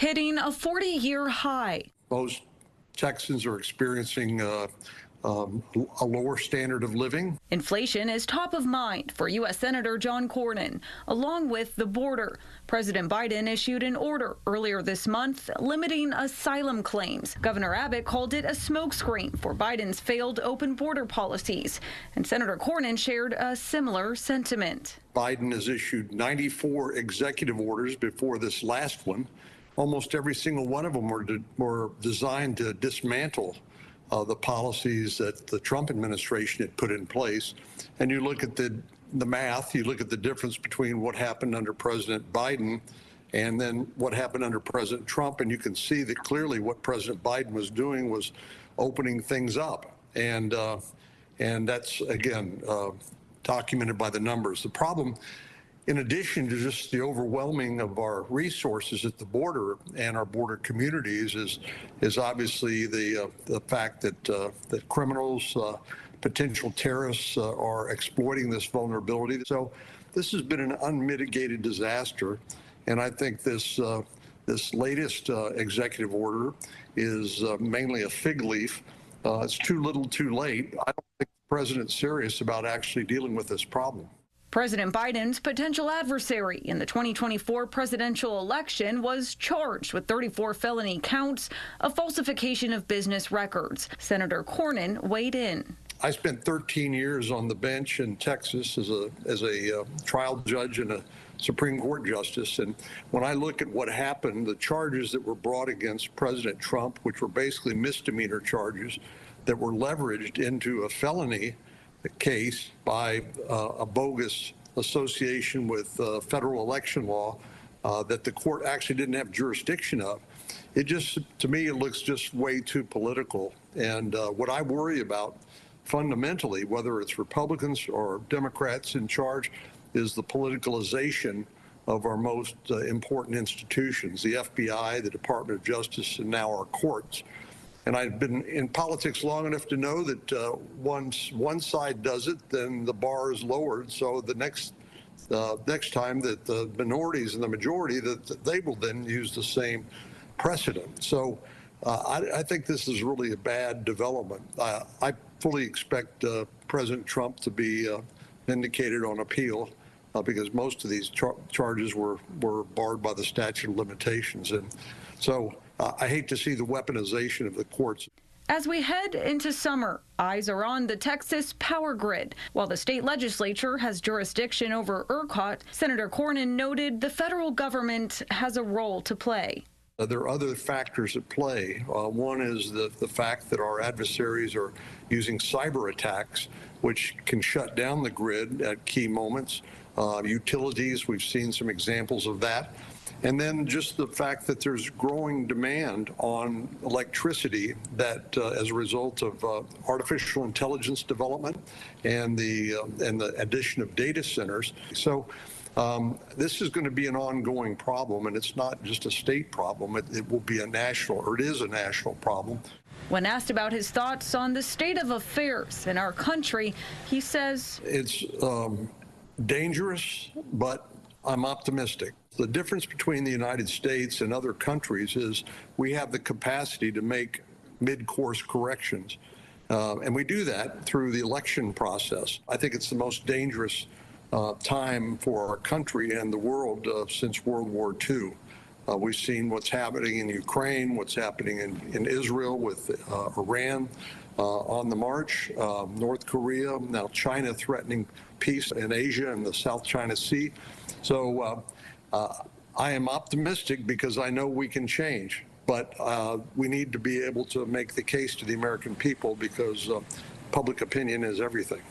hitting a 40-year high. Most Texans are experiencing a lower standard of living. Inflation is top of mind for U.S. Senator John Cornyn, along with the border. President Biden issued an order earlier this month limiting asylum claims. Governor Abbott called it a smokescreen for Biden's failed open border policies, and Senator Cornyn shared a similar sentiment. Biden has issued 94 executive orders before this last one. Almost every single one of them were designed to dismantle the policies that the Trump administration had put in place. And you look at the math, you look at the difference between what happened under President Biden and then what happened under President Trump, and you can see that clearly what President Biden was doing was opening things up. And that's, again, documented by the numbers. The problem, in addition to just the overwhelming of our resources at the border and our border communities, is obviously the fact that criminals, potential terrorists are exploiting this vulnerability. So this has been an unmitigated disaster, and I think this latest executive order is mainly a fig leaf. It's too little, too late. I don't think the president's serious about actually dealing with this problem. President Biden's potential adversary in the 2024 presidential election was charged with 34 felony counts of falsification of business records. Senator Cornyn weighed in. I spent 13 years on the bench in Texas as a trial judge and a Supreme Court justice. And when I look at what happened, the charges that were brought against President Trump, which were basically misdemeanor charges that were leveraged into a felony case by a bogus association with federal election law that the court actually didn't have jurisdiction of. It just, to me, it looks just way too political. And what I worry about fundamentally, whether it's Republicans or Democrats in charge, is the politicalization of our most important institutions, the FBI, the Department of Justice, and now our courts. And I've been in politics long enough to know that once one side does it, then the bar is lowered. So the next time that the minorities and the majority, that they will then use the same precedent. So I think this is really a bad development. I fully expect President Trump to be vindicated on appeal because most of these charges were barred by the statute of limitations. And so I hate to see the weaponization of the courts. As we head into summer, eyes are on the Texas power grid. While the state legislature has jurisdiction over ERCOT, Senator Cornyn noted the federal government has a role to play. There are other factors at play. One is the fact that our adversaries are using cyber attacks, which can shut down the grid at key moments. Utilities, we've seen some examples of that. And then just the fact that there's growing demand on electricity that as a result of artificial intelligence development and the addition of data centers. So this is going to be an ongoing problem, and it's not just a state problem. It will be a national, or it is a national problem. When asked about his thoughts on the state of affairs in our country, he says, it's dangerous, but I'm optimistic. The difference between the United States and other countries is we have the capacity to make mid-course corrections. And we do that through the election process. I think it's the most dangerous time for our country and the world since World War II. We've seen what's happening in Ukraine, what's happening in Israel with Iran on the march, North Korea, now China threatening peace in Asia and the South China Sea. So I am optimistic because I know we can change, but we need to be able to make the case to the American people because public opinion is everything.